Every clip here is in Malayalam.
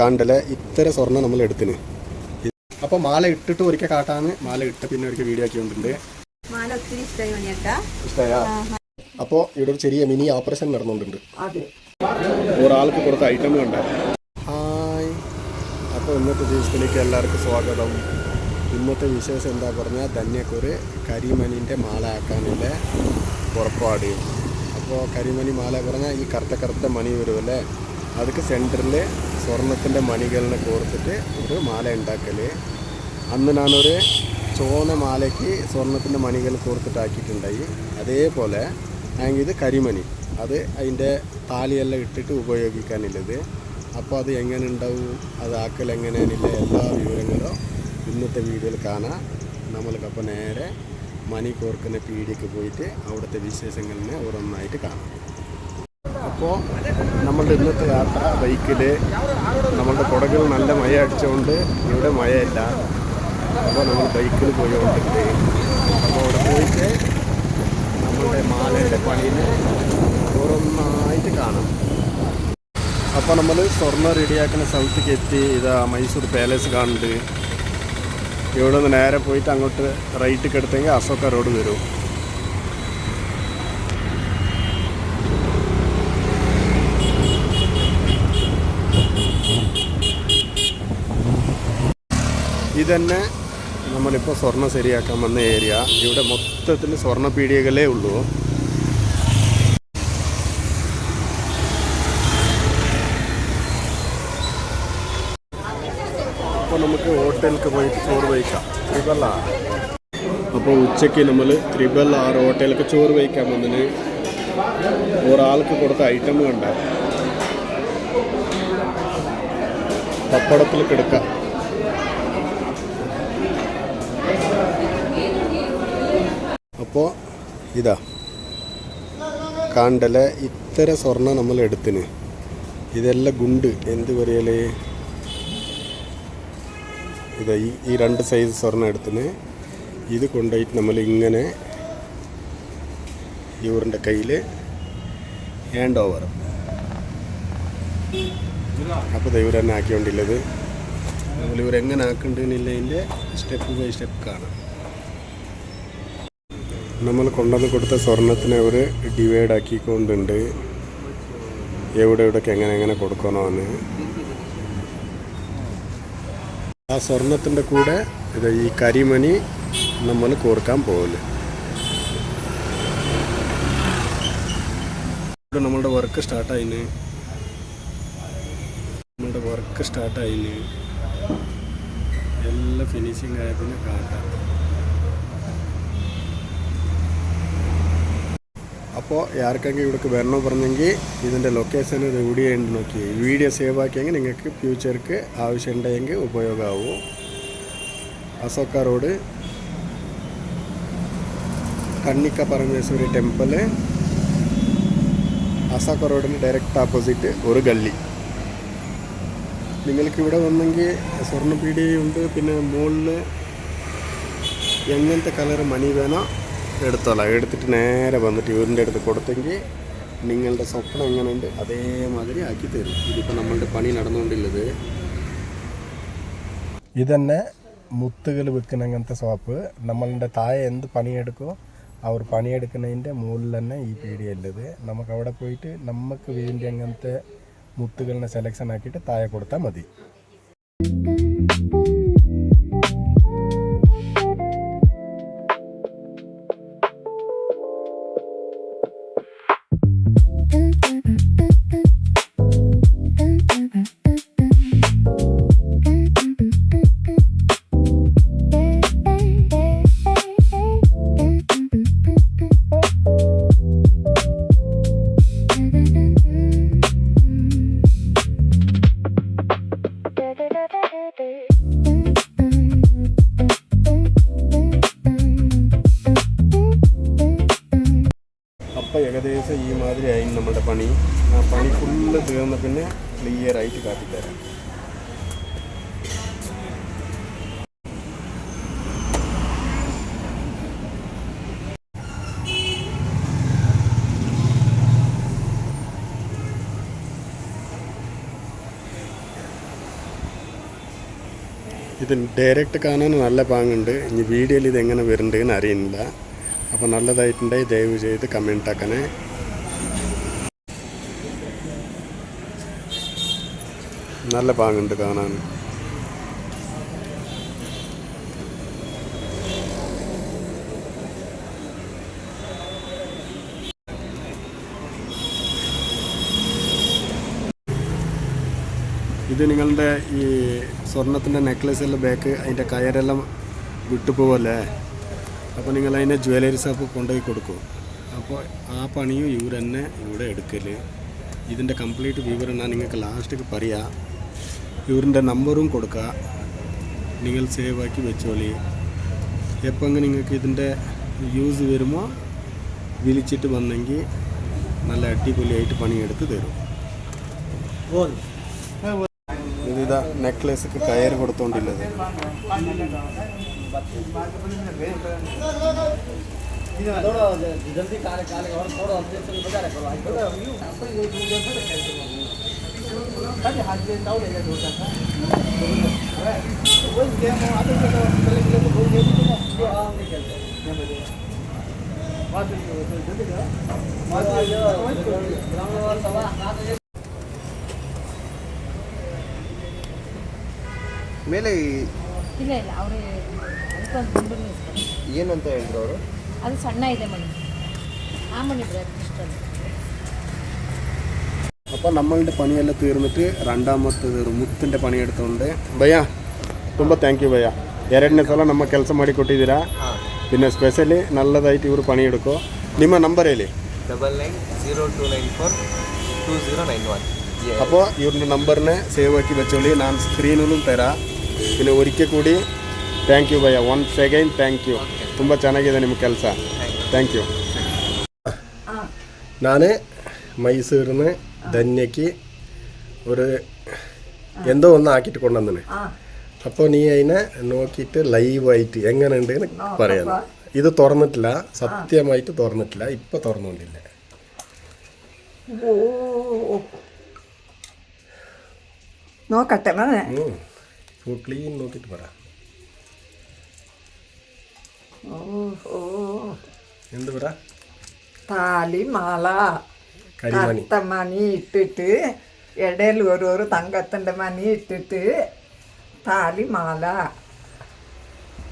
കണ്ടല്ലേ ഇത്ര സ്വർണ്ണം നമ്മൾ എടുത്തിന്. അപ്പോൾ മാല ഇട്ടിട്ട് ഒരിക്കൽ കാട്ടാന്ന്, മാല ഇട്ട് പിന്നെ ഒരിക്കൽ വീഡിയോ ആക്കിക്കൊണ്ടിട്ടുണ്ട്. ഇഷ്ടമായാ? അപ്പോൾ ഇവിടെ ഒരു ചെറിയ മിനി ഓപ്പറേഷൻ നടന്നുകൊണ്ടുണ്ട്. ഒരാൾക്ക് കൊടുത്ത ഐറ്റം കണ്ട. ഹായ്, അപ്പോൾ ഇന്നത്തെ ദിവസത്തിലേക്ക് എല്ലാവർക്കും സ്വാഗതം. ഇന്നത്തെ വിശേഷം എന്താ പറഞ്ഞാൽ ധന്യക്കൊരു കരിമണിൻ്റെ മാല ആക്കാനുള്ള പുറപ്പാട്. അപ്പോൾ കരിമണി മാല പറഞ്ഞാൽ ഈ കറുത്ത മണി വരുമല്ലേ, അതൊക്കെ സെൻറ്ററിൽ സ്വർണത്തിൻ്റെ മണികളിനെ കോർത്തിട്ട് ഒരു മാല ഉണ്ടാക്കൽ. അന്ന് ഞാനൊരു ചുവന്ന മാലയ്ക്ക് സ്വർണത്തിൻ്റെ മണികൾ കോർത്തിട്ടാക്കിയിട്ടുണ്ടായി. അതേപോലെ ആണെങ്കിൽ ഇത് കരിമണി, അത് അതിൻ്റെ താലിയെല്ലാം ഇട്ടിട്ട് ഉപയോഗിക്കാനുള്ളത്. അപ്പോൾ അത് എങ്ങനെ ഉണ്ടാവും, അത് ആക്കൽ എങ്ങനെയാണില്ല എല്ലാ വിവരങ്ങളും ഇന്നത്തെ വീഡിയോയിൽ കാണാം. നമ്മൾക്കപ്പോൾ നേരെ മണി കോർക്കുന്ന പീടികയ്ക്ക് പോയിട്ട് അവിടുത്തെ വിശേഷങ്ങളിനെ ഓരോന്നായിട്ട് കാണാം. അപ്പോൾ നമ്മളുടെ ഇന്നത്തെ യാത്ര ബൈക്കിൽ, നമ്മളുടെ കുടകിൽ നല്ല മഴ അടിച്ചുകൊണ്ട് ഇവിടെ മഴയില്ല. അപ്പോൾ നമ്മൾ ബൈക്കിൽ പോയിക്കൊണ്ടിട്ടുണ്ട്. അപ്പോൾ അവിടെ പോയിട്ട് നമ്മളുടെ മാലേൻ്റെ പണിയിൽ ഓരോന്നായിട്ട് കാണാം. അപ്പോൾ നമ്മൾ സ്വർണ്ണം റെഡിയാക്കുന്ന സ്ഥലത്തേക്ക് എത്തി. ഇതാ മൈസൂർ പാലസ് കാണുന്നുണ്ട്. ഇവിടെ നിന്ന് നേരെ പോയിട്ട് അങ്ങോട്ട് റൈറ്റൊക്കെ എടുത്തെങ്കിൽ അശോക റോഡ് വരും. ഇതന്നെ നമ്മളിപ്പോൾ സ്വർണ്ണം ശരിയാക്കാൻ വന്ന ഏരിയ. ഇവിടെ മൊത്തത്തിൽ സ്വർണ്ണ പീടികകളേ ഉള്ളൂ. അപ്പോൾ നമുക്ക് ഹോട്ടലിലേക്ക് പോയിട്ട് ചോറ് കഴിക്കാം. 666. അപ്പോൾ ഉച്ചയ്ക്ക് നമ്മൾ 666 ഹോട്ടലിലേക്ക് ചോറ് കഴിക്കാൻ വന്നതിന് ഒരാൾക്ക് കൊടുത്ത ഐറ്റം കണ്ട. പപ്പടത്തിൽ കിടക്കാം. അപ്പോൾ ഇതാ കണ്ടല്ലേ ഇത്ര സ്വർണ്ണം നമ്മൾ എടുത്തിന്. ഇതെല്ലാം ഗുണ്ട് എന്ത് പറയലേ, ഇതാ ഈ 2 സൈസ് സ്വർണ്ണം എടുത്തിന്. ഇത് കൊണ്ടുപോയിട്ട് നമ്മൾ ഇങ്ങനെ ഇവരുടെ കയ്യിൽ ഹാൻഡ് ഓവർ. അപ്പോൾ ഇവർ തന്നെ ആക്കിക്കൊണ്ടില്ലത്. നമ്മൾ ഇവരെങ്ങനെ ആക്കണ്ടെന്നില്ലതിൻ്റെ സ്റ്റെപ്പ് ബൈ സ്റ്റെപ്പ് കാണാം. നമ്മൾ കൊണ്ടുവന്ന് കൊടുത്ത സ്വർണത്തിനെ അവർ ഡിവൈഡ് ആക്കിക്കൊണ്ടുണ്ട്, എവിടെയൊക്കെ എങ്ങനെ കൊടുക്കണമെന്ന്. ആ സ്വർണത്തിൻ്റെ കൂടെ ഇത് ഈ കരിമണി നമ്മൾ കോർക്കാൻ പോകല്. ഇവിടെ നമ്മളുടെ വർക്ക് സ്റ്റാർട്ടായിന്. എല്ലാം ഫിനിഷിങ് ആയതിന് കാട്ടാം. അപ്പോൾ ആർക്കെങ്കിലും ഇവിടേക്ക് വരണോ പറഞ്ഞെങ്കിൽ ഇതിൻ്റെ ലൊക്കേഷൻ ഇത് എവിടെയുണ്ട് നോക്കി വീഡിയോ സേവ് ആക്കിയെങ്കിൽ നിങ്ങൾക്ക് ഫ്യൂച്ചർക്ക് ആവശ്യമുണ്ടെങ്കിൽ ഉപയോഗമാവും. അശോക റോഡ്, കണ്ണിക്ക പരമേശ്വരി ടെമ്പിൾ, അശോക റോഡിന് ഡയറക്റ്റ് ഓപ്പോസിറ്റ് ഒരു ഗള്ളി. നിങ്ങൾക്ക് ഇവിടെ വന്നെങ്കിൽ സ്വർണ്ണപ്പീടികയുണ്ട്. പിന്നെ മുകളിൽ എങ്ങനത്തെ കളർ മണി വേണോ എടുത്തോളാം. എടുത്തിട്ട് നേരെ വന്നിട്ട് ഇവരിൻ്റെ അടുത്ത് കൊടുത്തെങ്കിൽ നിങ്ങളുടെ സ്വപ്നം എങ്ങനെയുണ്ട് അതേമാതിരി ആക്കി തരും. ഇതിപ്പോൾ നമ്മളുടെ പണി നടന്നുകൊണ്ടുള്ളത്. ഇതന്നെ മുത്തുകൾ വിൽക്കുന്ന അങ്ങനത്തെ ഷോപ്പ്. നമ്മളുടെ താഴെ എന്ത് പണിയെടുക്കുമോ അവർ പണിയെടുക്കുന്നതിൻ്റെ മുകളിൽ തന്നെ ഈ പീടികയുള്ളത്. നമുക്ക് അവിടെ പോയിട്ട് നമുക്ക് വേണ്ടി അങ്ങനത്തെ മുത്തുകളിനെ സെലക്ഷൻ ആക്കിയിട്ട് താഴെ കൊടുത്താൽ മതി. ഇത് ഡയറക്റ്റ് കാണാൻ നല്ല പാങ്ങുണ്ട്. ഇനി വീഡിയോയിൽ ഇത് എങ്ങനെ വരുന്നുണ്ടെന്ന് അറിയുന്നില്ല. അപ്പോൾ നല്ലതായിട്ടുണ്ടെങ്കിൽ ദയവ് ചെയ്ത് കമൻറ്റ് ആക്കണേ. നല്ല പാങ്ങുണ്ട് കാണാൻ. ഇത് നിങ്ങളുടെ ഈ സ്വർണത്തിൻ്റെ നെക്ലസെല്ലാം ബാക്ക് അതിൻ്റെ കയറെല്ലാം വിട്ടുപോകല്ലേ. അപ്പോൾ നിങ്ങൾ അതിനെ ജ്വല്ലറി ഷോപ്പ് കൊണ്ടുപോയി കൊടുക്കും. അപ്പോൾ ആ പണിയും ഇവർ തന്നെ ഇവിടെ എടുക്കൽ. ഇതിൻ്റെ കംപ്ലീറ്റ് വിവരം ഞാൻ നിങ്ങൾക്ക് ലാസ്റ്റിക്ക് പറയാം. ഇവരിൻ്റെ നമ്പറും കൊടുക്കുക, നിങ്ങൾ സേവ് ആക്കി വെച്ചോളി. എപ്പോഴെങ്കിലും നിങ്ങൾക്ക് ഇതിൻ്റെ യൂസ് വരുമ്പോൾ വിളിച്ചിട്ട് വന്നെങ്കിൽ നല്ല അടിപൊളിയായിട്ട് പണിയെടുത്ത് തരും. ഇതാ നെക്ലേസൊക്കെ കയറ് കൊടുത്തോണ്ടില്ലത്. ಮೇಲೆ ಇಲ್ಲ ಇಲ್ಲ ಅವರು ಅದಕ್ಕೊಂದು ದುಂಬುಗಳು ಇಸ್ತಾರೆ. ಏನಂತ ಹೇಳಿದ್ರು ಅವರು? ಅದು ಸಣ್ಣ ಇದೆ ಮಣಿ, ಆ ಮಣಿ ಇಷ್ಟಲ್ಲ. അപ്പോൾ നമ്മളുടെ പണിയെല്ലാം തീർന്നിട്ട് രണ്ടാമത്തേത് ഒരു ಮುತ್ತಿൻ്റെ ಪಣಿ എടുത്തുകൊണ്ട് ಭಯ್ಯ ತುಂಬ ಥ್ಯಾಂಕ್ ಯು ಭಯ್ಯ. ಎರಡನೇ ಸಲ ನಮ್ಮ ಕೆಲಸ ಮಾಡಿಕೊಟ್ಟಿದ್ದೀರಾ. പിന്നെ ಸ್ಪೆಷಲಿ ನಲ್ಲದಾಯ್ತು ಇವರು ಪಣಿ എടുക്കೋ. ನಿಮ್ಮ ನಂಬರ್ ಹೇಳಿ. 9902942091. അപ്പോൾ ഇവരുടെ നമ്പറിനെ സേവ് ആക്കി വെച്ചോളി. ഞാൻ സ്ക്രീനിലും തരാം. പിന്നെ ഒരിക്കൽ കൂടി ಥ್ಯಾಂಕ್ ಯು ಭಯ್ಯ. Once again thank you. ತುಂಬ ಚೆನ್ನಾಗಿದೆ ನಿಮ್ಮ ಕೆಲಸ. Thank you. ഞാൻ മൈസൂരിൽ നിന്ന് ധന്യക്ക് ഒരു എന്തോ ഒന്ന് ആക്കിയിട്ട് കൊണ്ടുവന്നിന്. അപ്പോൾ നീ അതിനെ നോക്കിയിട്ട് ലൈവായിട്ട് എങ്ങനെയുണ്ട് എന്ന് പറയാം. ഇത് തുറന്നിട്ടില്ല, സത്യമായിട്ട് തുറന്നിട്ടില്ല. ഇപ്പം തുറന്നുകൊണ്ടില്ല. നോക്കട്ടെ ഫുൾ ക്ലീൻ നോക്കിയിട്ട് പറ. എന്ത് പറ? താലി മാല കരിമണി മണി ഇട്ടിട്ട് ഇടയിൽ ഓരോരോ തങ്കത്തിൻ്റെ മണി ഇട്ടിട്ട് താലി മാല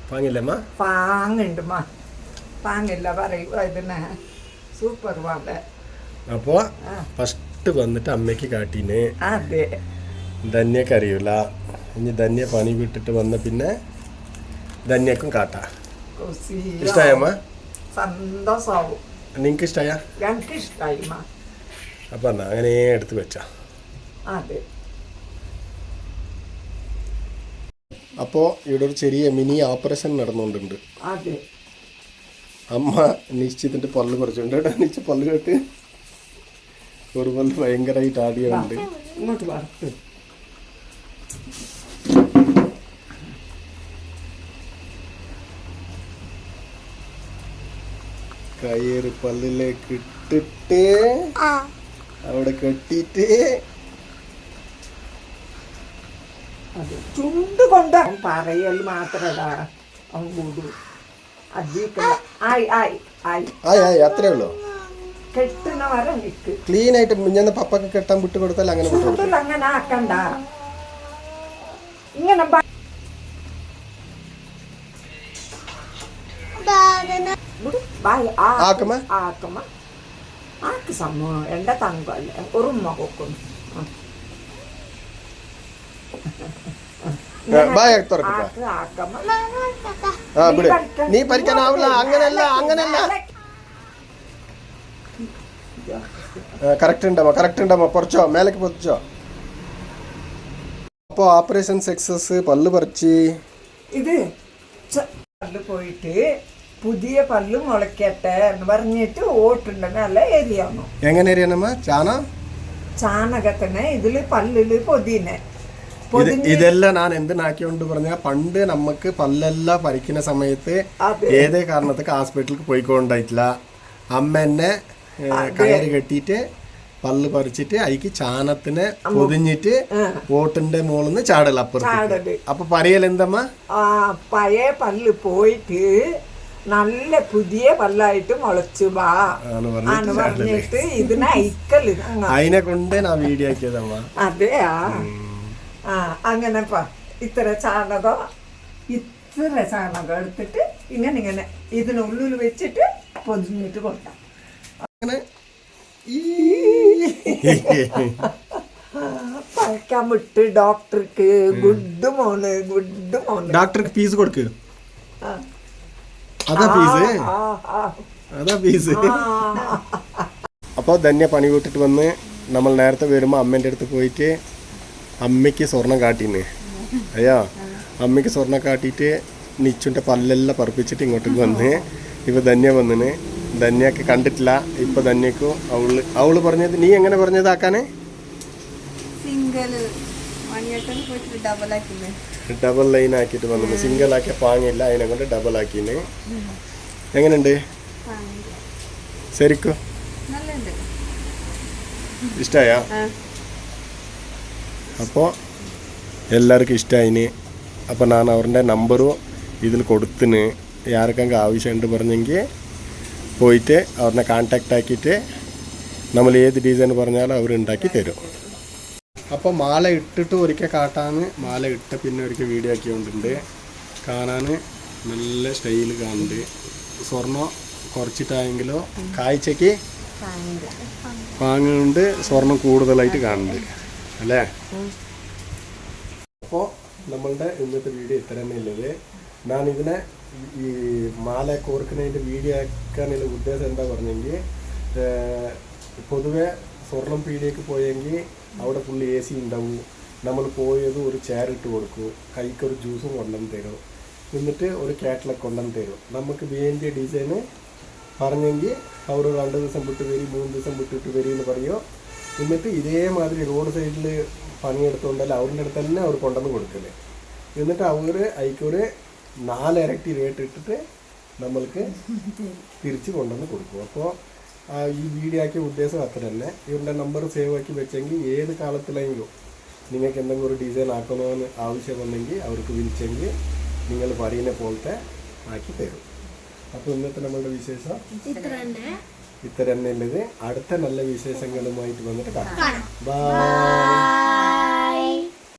പാങ്ങില്ലമ്മ? പാങ്ങുണ്ട് പാങ്ങില്ല പറയൂ ഇതിനെ സൂപ്പർ വാല. അപ്പോൾ ഫസ്റ്റ് വന്നിട്ട് അമ്മയ്ക്ക് കാട്ടീന്. അതെ, ധന്യക്ക് അറിയില്ല. ഇനി ധന്യ പണി വിട്ടിട്ട് വന്ന പിന്നെ ധന്യക്കും കാട്ടാ. ഇഷ്ടമായമ്മ? സന്തോഷമാവും. നിങ്ങൾക്ക് ഇഷ്ടമായ? എനിക്ക് ഇഷ്ടമായി. അപ്പം എന്നാ അങ്ങനെ എടുത്ത് വെച്ചാ. അതെ. അപ്പോൾ ഇവിടെ ഒരു ചെറിയ മിനി ഓപ്പറേഷൻ നടന്നുകൊണ്ടുണ്ട്. അതെ. അമ്മ നിശ്ചിതിൻ്റെ പല്ല് കുറച്ചുണ്ട് കേട്ടോ. നിശ്ചിത പല്ല് കേട്ട് ഒരു പല്ല് ഭയങ്കരമായിട്ട് ആടിയുണ്ട്. ഇങ്ങോട്ട് വറുത്ത് കയറ് പല്ലിലേക്ക് ഇട്ടിട്ട് അവിടെ കെട്ടിയിട്ട് അത് ചുണ്ട് കൊണ്ട് പറയൽ മാത്രടാ അവൻ കൂടും. അധികം ആയി ആയി ആയി ആയി അത്രേ ഉള്ളൂ. കെട്ടുന്ന വരെ നിൽക്ക്. ക്ലീൻ ആയിട്ട് മുഞ്ഞന്ന് പപ്പൊക്കെ കെട്ടാൻ വിട്ട് കൊടുത്താൽ അങ്ങനെ ചുണ്ടിൽ അങ്ങനെ ആക്കണ്ട. ഇങ്ങനെ ആക്കുമ്പോ ആക്ക് സംഭവം എന്റെ തങ്കല്ലേ ഉറുമ്മ കൊക്കുന്നു. നീ പരിക്കാനാവില്ല. അങ്ങനെയല്ല അങ്ങനെയല്ല. കറക്റ്റ് ഉണ്ടമ്മ പൊറച്ചോ മേലേക്ക് പൊതിച്ചോ. അപ്പോൾ ഓപ്പറേഷൻ സക്സസ്. പല്ല് പറിച്ച് ഇത് പല്ല് പോയിട്ട് പുതിയ പല്ല് മുളയ്ക്കട്ടെ എന്ന് പറഞ്ഞിട്ട് ഓട്ടുണ്ട് നല്ല എരിയാണോ. എങ്ങനെ എരിയാണമ്മ? ചാണകത്തിന് ഇതില് പല്ലില് പൊതിനെ ഇതെല്ലാം ഞാൻ എന്തിനാക്കിയോണ്ട് പറഞ്ഞാൽ പണ്ട് നമുക്ക് പല്ലെല്ലാം പറിക്കുന്ന സമയത്ത് ഏതേ കാരണത്തൊക്കെ ഹോസ്പിറ്റലിൽ പോയിക്കൊണ്ടായിട്ടില്ല. അമ്മ എന്നെ കയറ് കെട്ടിയിട്ട് പല്ല് പറിച്ചിട്ട് അതിക്ക് ചാണത്തിനെ പൊതിഞ്ഞിട്ട് ഓട്ടിന്റെ മോളിന്ന് ചാടല അപ്പുറത്ത്. അപ്പൊ പറയലെന്തമ്മ? ആ പഴയ പല്ല് പോയിട്ട് നല്ല പുതിയ പല്ലായിട്ട് മുളച്ചു വാ ആണ് പറഞ്ഞിട്ട് ഇതിനെ അയക്കല്. അതിനെ കൊണ്ട് ഞാൻ വീഡിയോ ആക്കിയതമ്മ. അതെയാ? ആ അങ്ങനെ ഇത്ര ചാണകം എടുത്തിട്ട് ഇങ്ങനെ ഇതിനുള്ളിൽ വെച്ചിട്ട് പൊതിഞ്ഞിട്ട് കൊടുക്കാം. അങ്ങനെ പഴക്കാൻ വിട്ട് ഡോക്ടർക്ക് ഗുഡ് മോണ് ഡോക്ടർക്ക് ഫീസ് കൊടുക്ക്. അതാ ഫീസ്. അപ്പോൾ ധന്യ പണി വിട്ടിട്ട് വന്ന് നമ്മൾ നേരത്തെ വരുമ്പോൾ അമ്മേൻ്റെ അടുത്ത് പോയിട്ട് അമ്മയ്ക്ക് സ്വർണം കാട്ടിന്ന്. അയ്യോ അമ്മയ്ക്ക് സ്വർണം കാട്ടിയിട്ട് നിച്ചുൻ്റെ പല്ലെല്ലാം പറപ്പിച്ചിട്ട് ഇങ്ങോട്ടേക്ക് വന്ന് ഇപ്പോൾ ധന്യ വന്നിന്. ധന്യക്ക് കണ്ടിട്ടില്ല. ഇപ്പൊ ധന്യക്കും അവള് പറഞ്ഞത് നീ എങ്ങനെ പറഞ്ഞത് ആക്കാന്? ഡബിൾ ലൈൻ ആക്കിയിട്ട് വന്നു. സിംഗിൾ ആക്കിയ പാങ്ങില്ല, അതിനെ കൊണ്ട് ഡബിൾ ആക്കിന്. എങ്ങനെയുണ്ട് ശരിക്കും? ഇഷ്ടായ? അപ്പോൾ എല്ലാവർക്കും ഇഷ്ടമായിന്. അപ്പോൾ ഞാൻ അവരുടെ നമ്പറും ഇതിൽ കൊടുത്തിന്. ആർക്കെങ്കിലും ആവശ്യമുണ്ട് പറഞ്ഞെങ്കിൽ പോയിട്ട് അവരെ കോൺടാക്റ്റ് ആക്കിയിട്ട് നമ്മൾ ഏത് ഡിസൈൻ പറഞ്ഞാലും അവർ ഉണ്ടാക്കി തരും. അപ്പോൾ മാല ഇട്ടിട്ട് ഒരിക്കൽ കാട്ടാന്ന്, മാല ഇട്ട് പിന്നെ ഒരിക്കൽ വീഡിയോ ആക്കിക്കൊണ്ടുണ്ട്. കാണാൻ നല്ല സ്റ്റൈൽ കാണുന്നുണ്ട്. സ്വർണ്ണം കുറച്ചിട്ടായെങ്കിലോ കാഴ്ചയ്ക്ക് വാങ്ങുന്നുണ്ട്, സ്വർണം കൂടുതലായിട്ട് കാണുന്നുണ്ട് അല്ലേ? അപ്പോൾ നമ്മളുടെ ഇന്നത്തെ വീഡിയോ ഇത്ര തന്നെ ഉള്ളത്. ഞാൻ ഇതിനെ ഈ മാല കോർക്കുന്നതിൻ്റെ വീഡിയോ ആക്കാനുള്ള ഉദ്ദേശം എന്താ പറഞ്ഞെങ്കിൽ, പൊതുവെ സ്വർണം പീടിയേക്ക് പോയെങ്കിൽ അവിടെ ഫുള്ള് AC ഉണ്ടാവും. നമ്മൾ പോയത് ഒരു ചെയർ ഇട്ട് കൊടുക്കും, കൈക്കൊരു ജ്യൂസും കൊണ്ടുവന്ന് തരും, എന്നിട്ട് ഒരു കാറ്റലൊക്കെ കൊണ്ടുവന്ന് തരും. നമുക്ക് വേണ്ടിയ ഡിസൈന് പറഞ്ഞെങ്കിൽ അവർ 2 ദിവസം വിട്ട് വരി, 3 ദിവസം വിട്ടിട്ട് വരി എന്ന് പറയുമോ. എന്നിട്ട് ഇതേമാതിരി റോഡ് സൈഡിൽ പണിയെടുത്തുകൊണ്ടല്ല അവരുടെ അടുത്ത് തന്നെ അവർ കൊണ്ടുവന്ന് കൊടുക്കല്. എന്നിട്ട് അവർ അതിക്കൊരു 4 ഇരട്ടി റേറ്റ് ഇട്ടിട്ട് നമ്മൾക്ക് തിരിച്ച് കൊണ്ടുവന്ന് കൊടുക്കും. അപ്പോൾ ഈ വീഡിയോ ആക്കിയ ഉദ്ദേശം അത്ര തന്നെ. ഇവരുടെ നമ്പർ സേവ് ആക്കി വെച്ചെങ്കിൽ ഏത് കാലത്തിലെങ്കിലും നിങ്ങൾക്ക് എന്തെങ്കിലും ഒരു ഡിസൈൻ ആക്കണമെന്ന് ആവശ്യം വന്നെങ്കിൽ അവർക്ക് വിളിച്ചെങ്കിൽ നിങ്ങൾ പറയുന്ന പോലത്തെ ആക്കി തരും. അപ്പോൾ ഇന്നത്തെ നമ്മളുടെ വിശേഷം ഇത്ര തന്നെ ഉള്ളത്. അടുത്ത നല്ല വിശേഷങ്ങളുമായിട്ട് വന്നിട്ട് കാണാം. ബൈ.